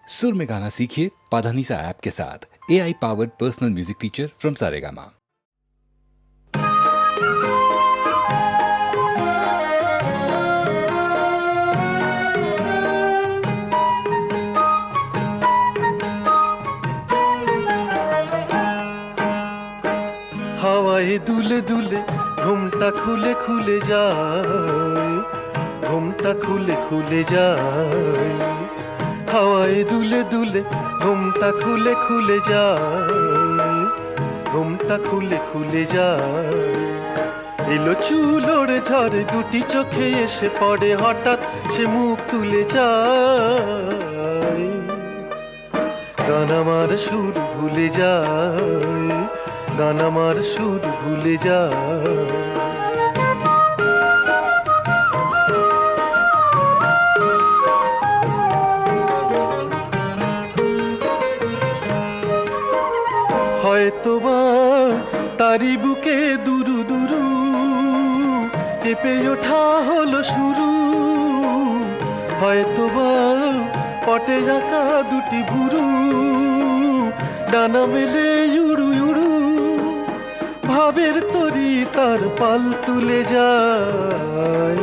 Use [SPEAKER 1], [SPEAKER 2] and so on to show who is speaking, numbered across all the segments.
[SPEAKER 1] सुर में गाना सीखिए पाधानीसा ऐप के साथ। AI powered personal music teacher from Saregama.
[SPEAKER 2] হাওয়ায় দুলে দুলে ঘুমটা খুলে খুলে যায়, ঘুমটা খুলে খুলে যায়। হাওয়ায় দুলে দুলে ঘুমটা খুলে খুলে যায়, ঘুমটা খুলে খুলে যায়। এলো চুল ওড়ে ঝরে দুটি চোখে এসে পড়ে, হঠাৎ সে মুখ তুলে যায়। গান আমার সুর ভুলে যায়, গান আমার সুর ভুলে যায়। হয়তো বা তারি বুকে দুরু দুরু কেঁপে ওঠা হলো শুরু, হয়তো বা পটে রাখা দুটি ভুরু ডানা মেলে উড়ু উড়ু, ভাবের তরি তার পাল তুলে যায়।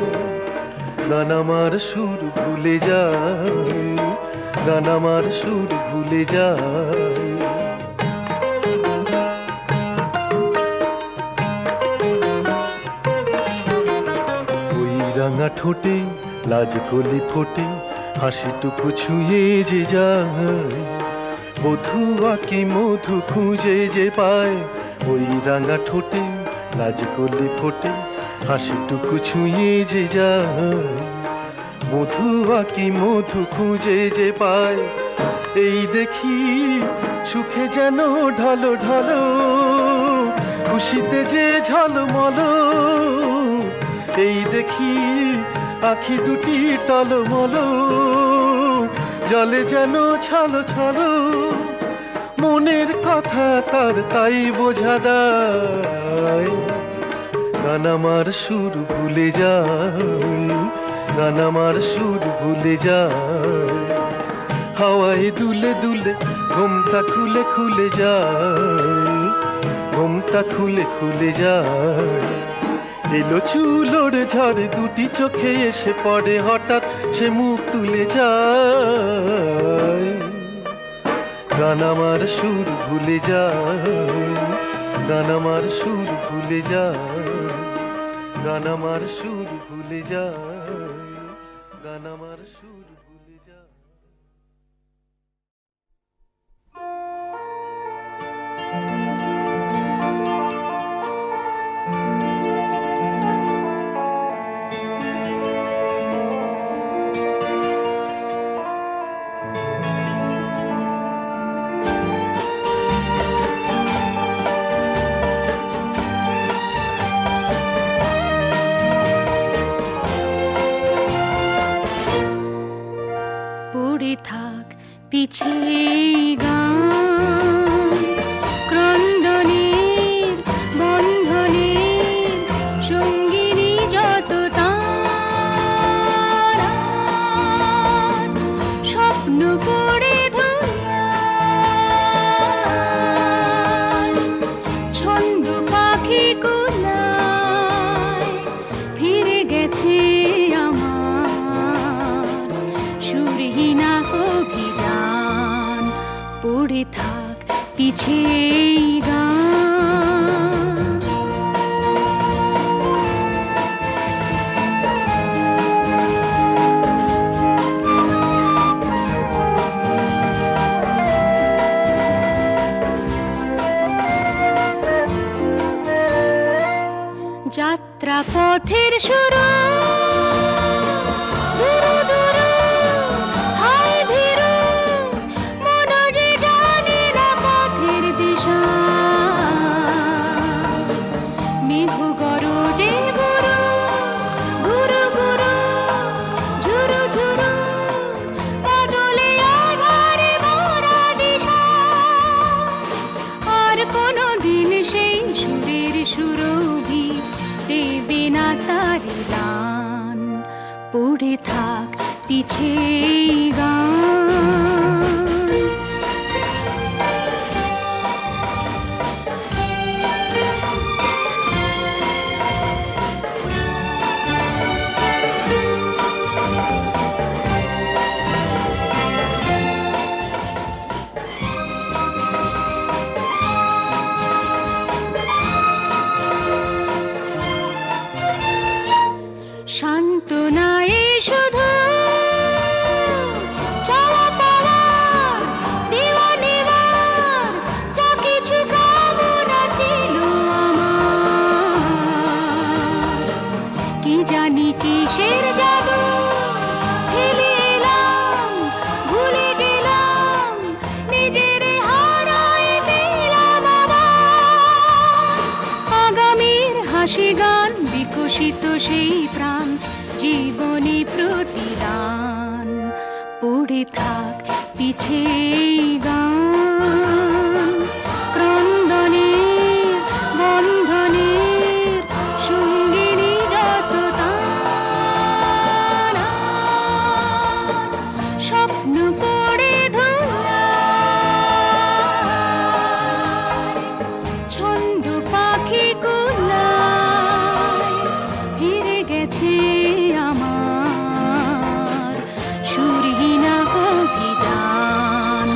[SPEAKER 2] গান আমার সুর ভুলে যায়, গান আমার সুর ভুলে যায়। ওই রাঙা ঠোঁটে লাজ কলি ফোটে, হাসিটুকু ছুঁয়ে যে যায়। বধূ আঁকি মধু খুঁজে যে পায়, ওই রাঙা ঠোঁটে লাজ কলি ফোটে, হাসিটুকু ছুঁয়ে যে যায়। মধু আঁকি মধু খুঁজে যে পায়, এই দেখি সুখে যেন ঢালো ঢালো, খুশিতে যে ঝলমল। এই দেখি আখি দুটি টলমল, জলে যেন ছলো ছলো। মনের কথা তার তাই বোঝা দায়। গান আমার সুর ভুলে যায়, গান আমার সুর ভুলে যায়। হাওয়ায় দুলে দুলে ঘুমটা খুলে খুলে যায়, ঘুমটা খুলে খুলে যায়। এলো চুল ওড়ে ঝরে দুটি চোখে এসে পড়ে, হঠাৎ সে মুখ তুলে যায়। গান আমার সুর ভুলে যায়, গান আমার সুর ভুলে যায়, গান আমার সুর ভুলে যায়, গান আমার সুর ভুলে যায়।
[SPEAKER 3] পড়ে থাক পিছে গান, ক্রন্দনের বন্ধনের সঙ্গিনী যত তার, স্বপ্ন পড়ে ধুলায়, ছন্দ পাখি কুলায়, ফিরে গেছে অভিযান। পড়ে থাক পিছে গান। যাত্রা পথের শুরু, পড়ে থাক পিছে গান। সে গান বিকশিত সেই প্রাণ জীবনী প্রতিদান পড়ে থাক পিছে এই গান ক্রন্দনের বন্ধনের সঙ্গিনী যত তান স্বপ্ন পড়ে ধুলায় ছন্দ পাখি কুলায় ফিরে গেছে আমার সুরহীনা অভিযান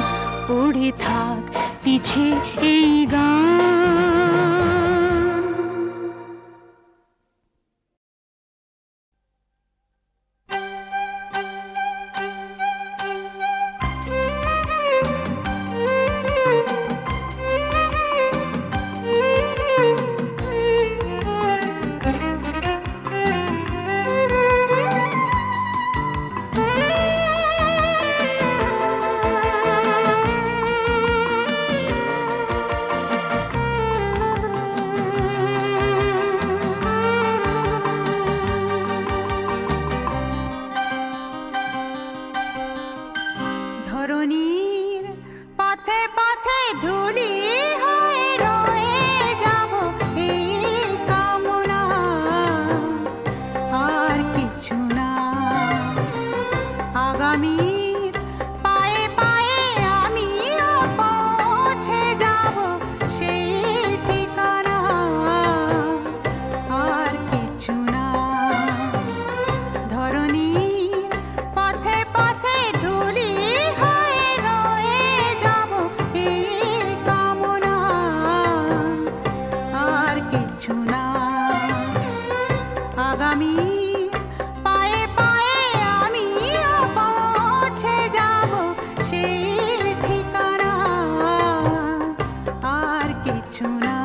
[SPEAKER 3] পড়ে থাক পিছে এই গান।
[SPEAKER 4] ধরণীর পথে পথে ধুলি হয়ে রয়ে যাব এই কামনা আর কিছু না আগামীর পায়ে পায়ে আমিও পৌঁছে যাব সেই ঠিকানা আর কিছু না ধরণীর পথে পথে ধুলি হয়ে রয়ে যাব এই কামনা আর কিছু না আগামী পায়ে পায়ে আমিও পৌঁছে যাব সেই ঠিকানা আর কিছু না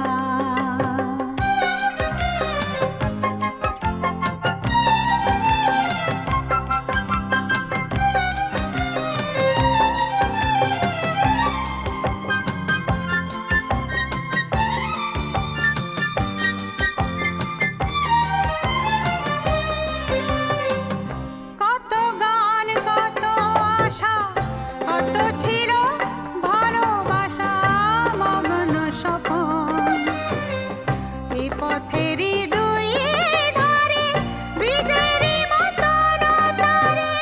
[SPEAKER 4] কত গান কত আশা কত ছিল ভালোবাসা মগ্ন স্বপন এই পথেরই দুই ধারে বীজেরই মতন তারে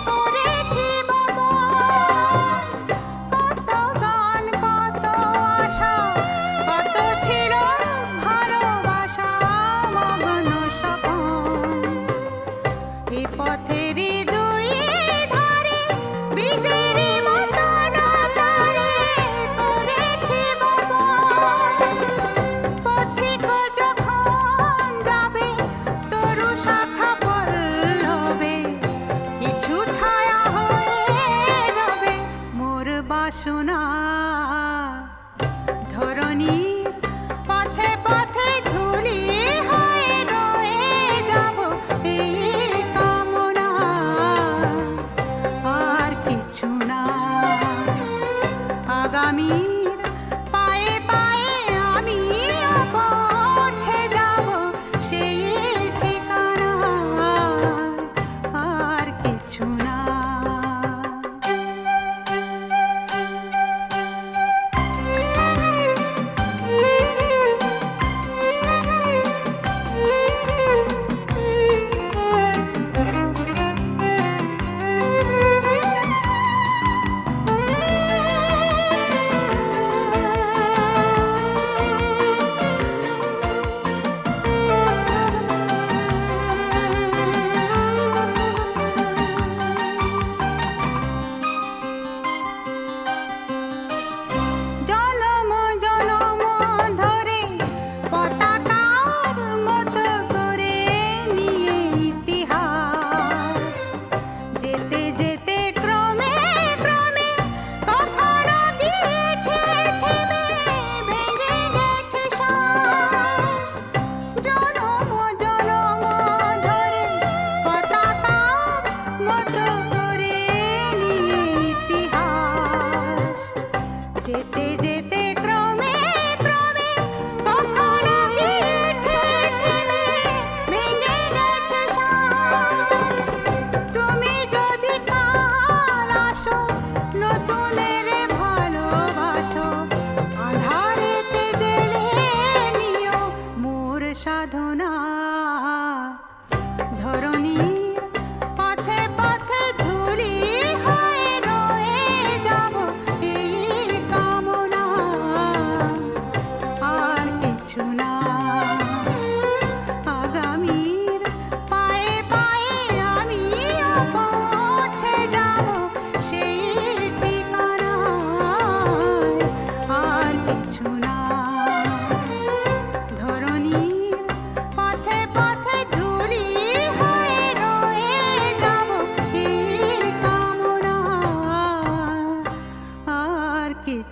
[SPEAKER 4] করেছি বপন কত গান কত আশা কত ছিল ভালোবাসা মগ্ন স্বপন এই পথেরই দুই ধারে বীজেরই মতন তারে করেছি বপন পথিক যখন যাবে তরু শাখা পল্লবে কিছু ছায়া হয়ে রবে মোর বাসনা ধরণীর পথে পথে ধুলি হয়ে রয়ে যাব এই কামনা আর কিছু না আগামীর পায়ে পায়ে আমিও পৌঁছে যাব সেই ঠিকানা আর কিছু না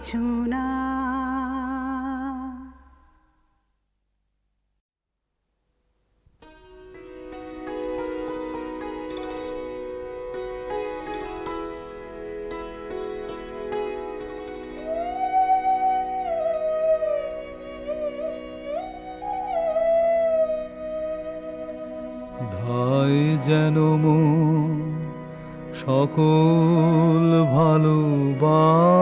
[SPEAKER 4] কিছু না।
[SPEAKER 2] ধায় যেন মন সকল ভালোবাসা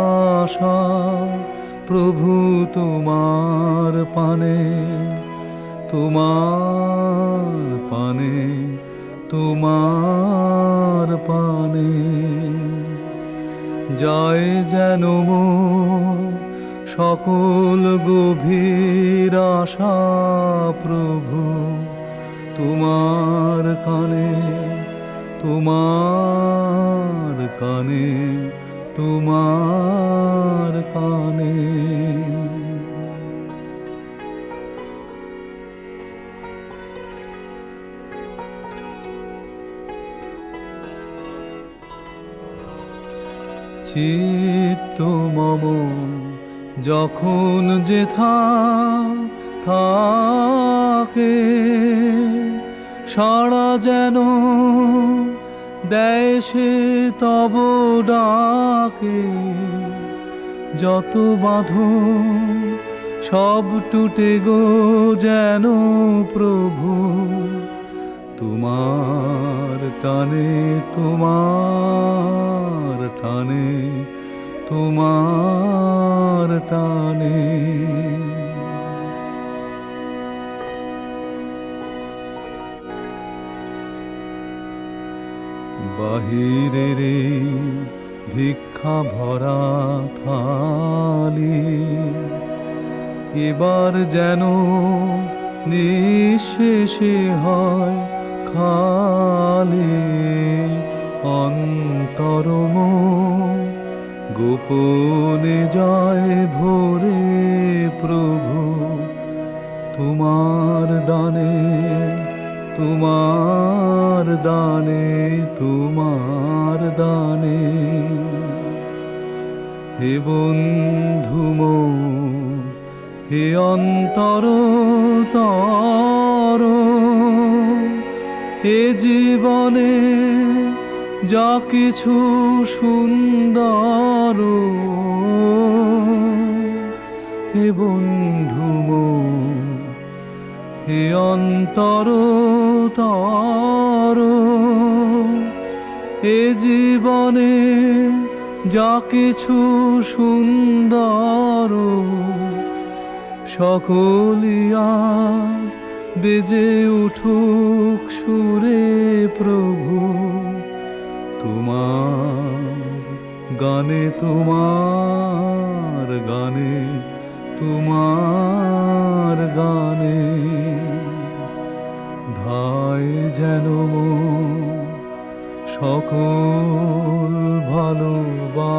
[SPEAKER 2] প্রভু তোমার পানে, তোমার পানে, তোমার পানে যায় যেন মন সকল গভীর আশা প্রভু তোমার কানে, তোমার কানে, তোমার কানে। চিত্ত মম যখন যেথা থাকে সাড়া যেন দেয় সে তব ডাকে, যত বাঁধন সব টুটে গো যেন প্রভু তোমার টানে, তোমার টানে, তোমার টানে। বাহিরের ভিক্ষা ভরা থালি এবার যেন নিঃশেষে হয় খালি, অন্তরম গোপনে যায় ভোরে প্রভু তোমার দানে, তোমার দানে, তোমার দানে। হে বন্ধু মন, হে অন্তর তর, এ জীবনে যা কিছু সুন্দর, হে বন্ধু মন, হে অন্তর তর, এ জীবনে যা কিছু সুন্দর সকলিয়া বেজে উঠুক সুরে প্রভু তোমার গানে, তোমার গানে, তোমার গানে। ধায় যেন সকল ভালোবাসা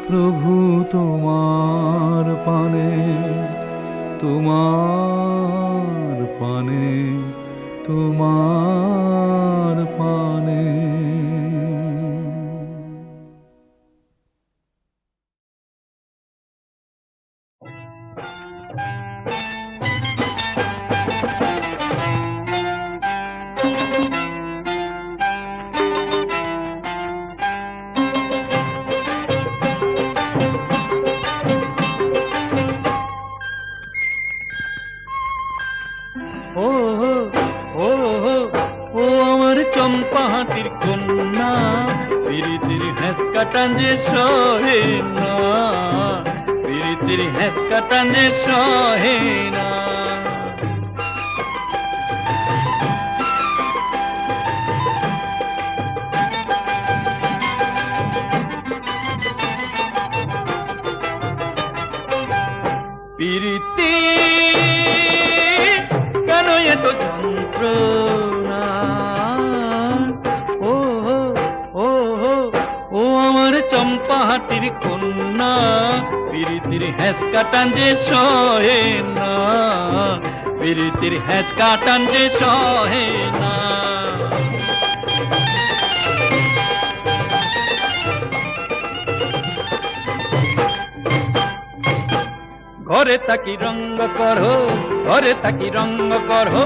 [SPEAKER 2] প্রভু তোমার পানে, তোমার পানে, তোমার পানে। চম্পাহাটির কন্যা পিরিতির হেঁচকা টাঞ্জে সহে না, পিরিতির হেঁচকা টাঞ্জে সহে না। পিরিতি কেন এত যন্ত্রণা, চম্পাহাটির কন্যা পিরিতির হেঁচকা টাঞ্জে সহে না, পিরিতির হেঁচকা টাঞ্জে সহে না। ঘরে তাকি রঙ্গ করো, ঘরে তাকি রঙ্গ করো,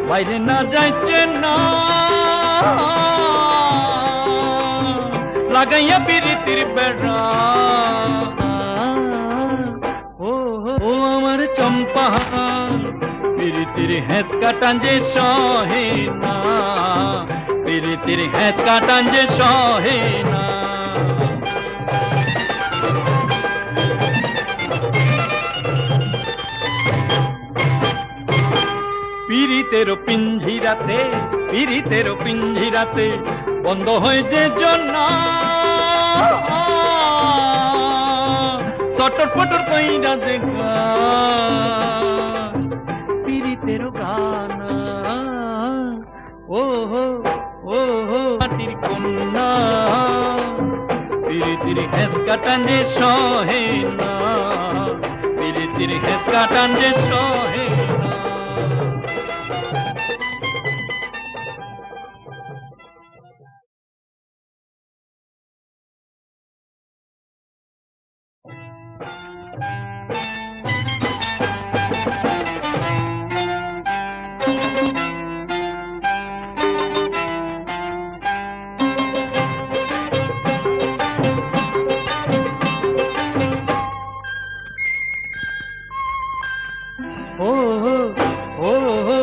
[SPEAKER 2] বাইরে না যাইছে না লাগাইয়া পিরিতির বেড়া। ও ও আমার চম্পা পিরিতির হেঁচ কাটান যে সহে না, পিরিতির হেঁচ কাটান যে সহে না। পিরিতের পিঞ্জিরাতে, পিরিতের পিঞ্জিরাতে বন্ধ হয়ে যে জন্না চটর পটর কইরা যে গান, পিরিতের গান। ও হো ও হো মাটির কন্যা পিরিতির হেঁচ কাটান যে সহে না, পিরিতির হেঁচ কাটান যে সহে না। ও হো ও হো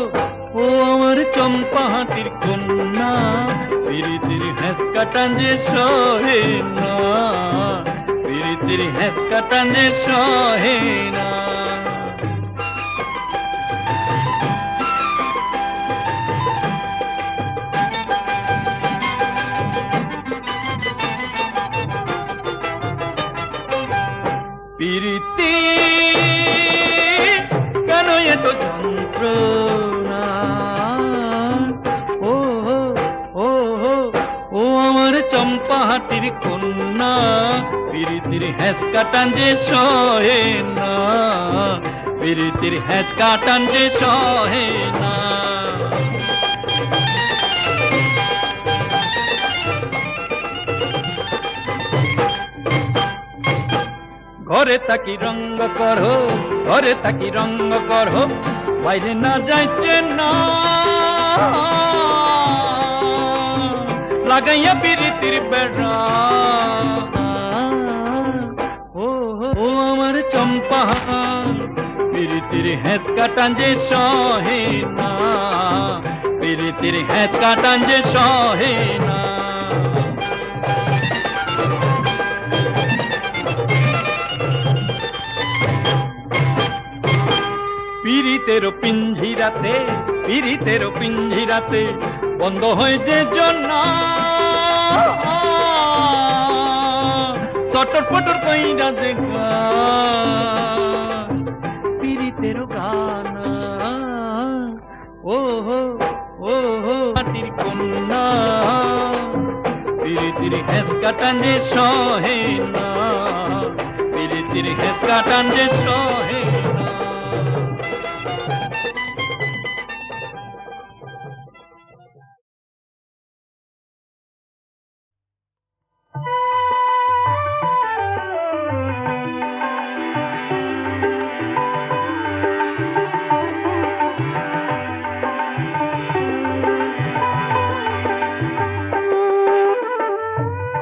[SPEAKER 2] ও আমার চম্পাহাটির কন্যা পিরিতির হেঁচ কাটান যে সহে না, পিরিতির হেঁচ কাটান যে সহে না। পিরিতি কেন এত যন্ত্রণা, ও হো ও হো ও আমার চম্পাহাটির কন্যা পিরিতির হেঁচ কাটান যে সহে না, পিরিতির হেঁচ কাটান যে সহে না। ঘরে তাকি রঙ্গ করো, ঘরে তাকি রঙ্গ করো, বাইরে না যাইছে না লাগাইয়া পিরিতির বেড়া। ও ও আমার চম্পা পিরিতির হেঁচ কাটান যে সহে না, পিরিতির হেঁচ কাটান যে সহে না। পিরিতের পিঞ্জিরাতে, পিরিতের পিঞ্জিরাতে বন্ধ হয়ে যে জন্না চটর পটর কইরা যে গান, পিরিতের গান। ও হো ও হো মাটির কন্যা পিরিতির হেঁচ কাটান যে সহে না, পিরিতির হেঁচ কাটান যে সহে না।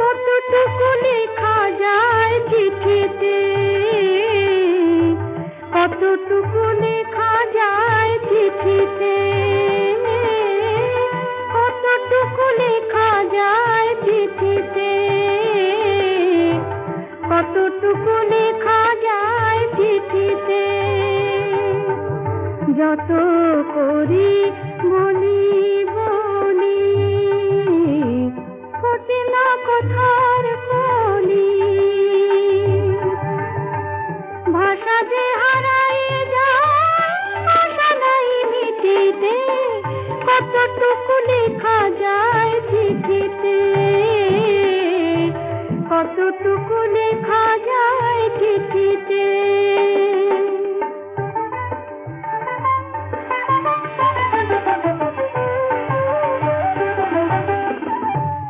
[SPEAKER 3] কতটুকু লেখা যায় চিঠিতে, কতটুকু লেখা যায় চিঠিতে, কতটুকু লেখা যায় চিঠিতে, কতটুকু লেখা যায় চিঠিতে। যত করি বলি বলি ফোটে না কথার কলি, ভাষা যে হারাই যায় ভাষা নাই মিটিতে, কতটুকু লেখা যায় চিঠিতে, কতটুকু লেখা যায় চিঠিতে।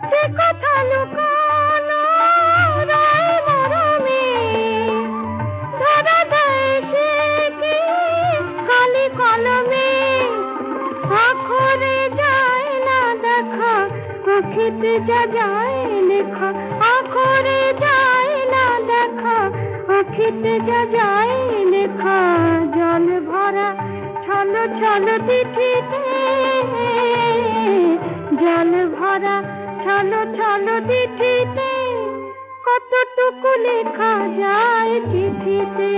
[SPEAKER 3] সে কথা লুকানো রয় মরমে, ধরা দেয় সে চিঠিতে যা যায় লেখা জল ভরা ছল ছল চিঠিতে জল ভরা ছল ছল চিঠিতে কতটুকু লেখা যায় চিঠিতে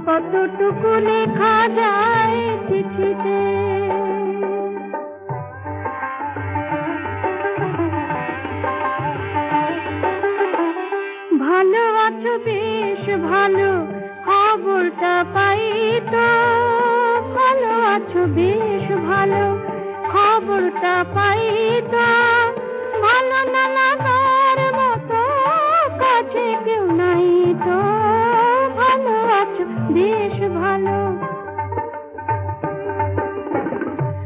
[SPEAKER 3] কতটুকু লেখা যায় চিঠিতে ভালো আছো বেশ ভালো খবরটা পাই তো ভালো আছো বেশ ভালো খবরটা পাই তো ভালো না লাগার মতো কাছে কেউ নাই তো ভালো আছো বেশ ভালো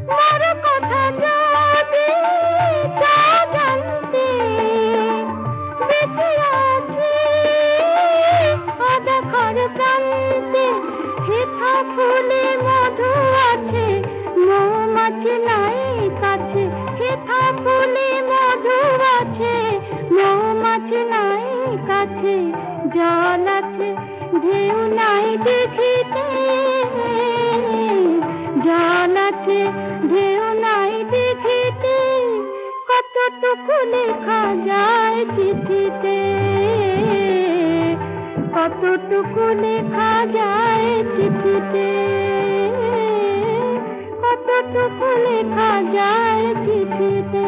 [SPEAKER 3] মোর কথা যদি তা জানতে বেঁচে আছি অদেখার প্রান্তে হেথা ফুলে মধু আছে মৌমাছি নাই কাছে হেথা ফুলে মধু আছে মৌমাছি নাই কাছে জল আছে ঢেউ নাই দেখিতে জল আছে ঢেউ নাই দেখিতে কতটুকু লেখা যায় চিঠিতে কতটুকু লেখা যায় চিঠিতে কতটুকু লেখা যায় চিঠিতে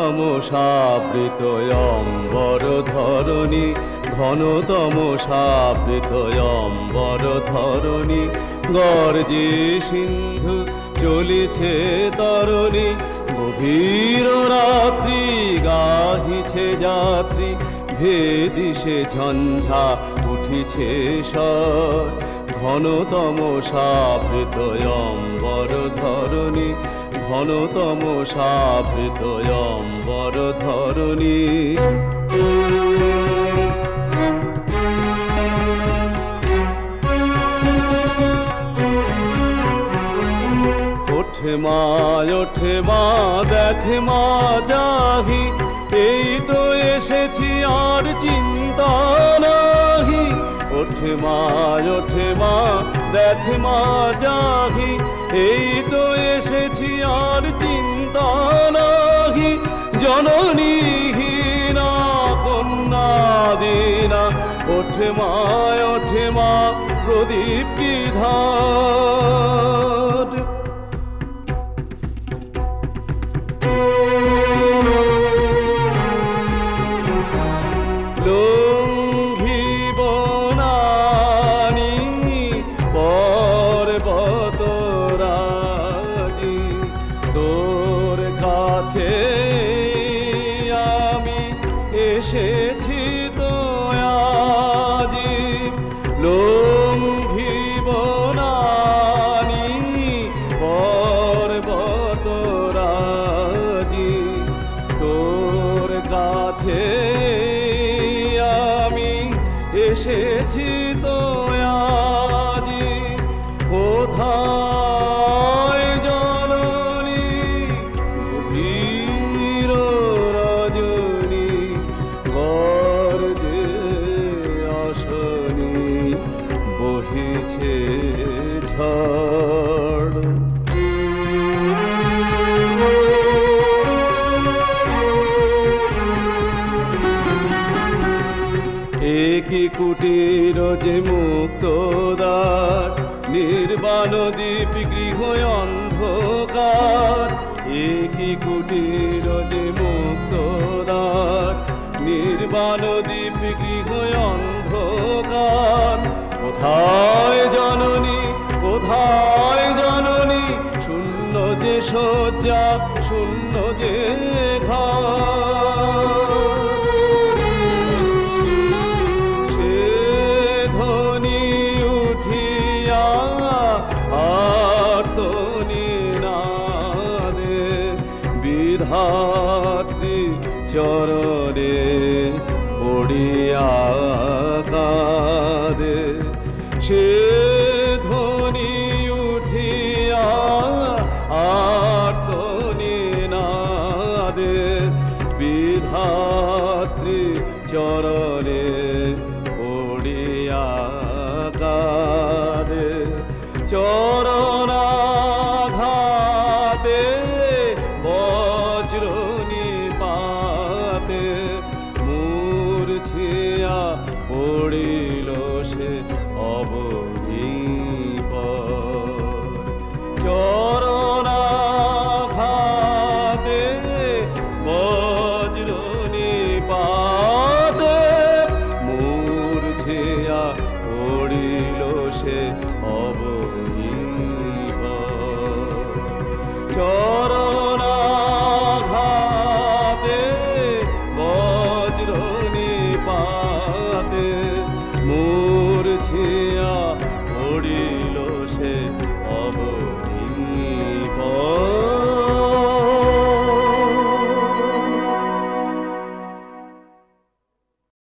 [SPEAKER 5] ঘনতমসাবৃত অম্বর ধরণী ঘনতমসাবৃত অম্বর ধরণী গর্জে সিন্ধু চলিছে তরণী গভীর রাত্রি গাহিছে যাত্রী ভেদিছে ঝঞ্ঝা উঠিছে স্বর ঘনতমসাবৃত অম্বর ধরণী ঘনতমসাবৃত অম্বর ধরণী ওঠে মা দেখে মা যাহি এই তো এসেছি আর চিন্তা নাহি ওঠে মা দেখে মা যাহি এই তো এসেছি আর চিন্তা নাহি জননীহীনা কন্যা দিনা ওঠে মা প্রদীপ কি ধার লঙ্ঘিব নানি পর্বত রাজি তোর কাছে আমি এসেছি তো আজি লঙ্ঘিব নানি পর্বত রাজি তোর কাছে আমি এসেছি তো আজি কোথায় জননী গভীর রজনী গর্জে অশনি বহিছে ঝড় একই কুটির যে মুক্তদ্বার নির্বাণ দ্বীপ গৃহ অন্ধকার একই কুটির যে মুক্তদ্বার নির্বাণ দ্বীপ গৃহ অন্ধকার কোথায় জননী শূন্য যে শয্যা শূন্য যে ঘর চরণে পড়িয়া কাঁদে সে ধ্বনি উঠিয়া আর্তনি নাদে বিধাত্রী চরণে